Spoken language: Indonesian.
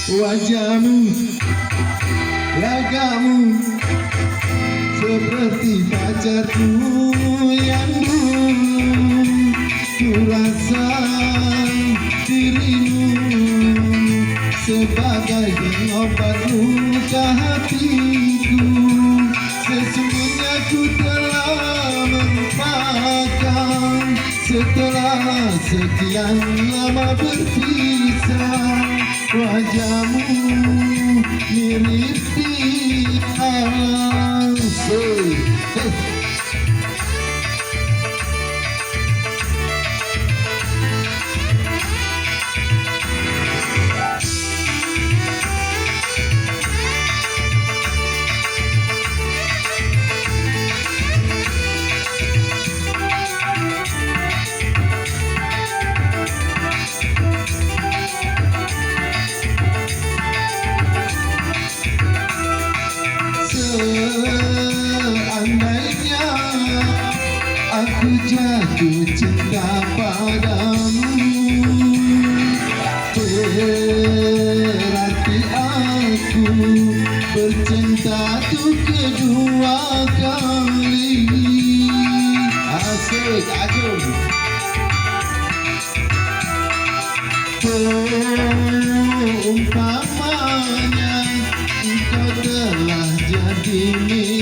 Wajahmu, ragamu seperti pacarku yang dulu. Ku rasa dirimu sebagai pengobat luka hatiku. Sesungguhnya ku telah melupakan setelah sekian lama berpisah. Wajahmu mirip dia. Seandainya aku jatuh cinta padamu, berarti aku bercinta tuh kedua kali. Asik, aduh. Umpamanya engkau telah jadi milik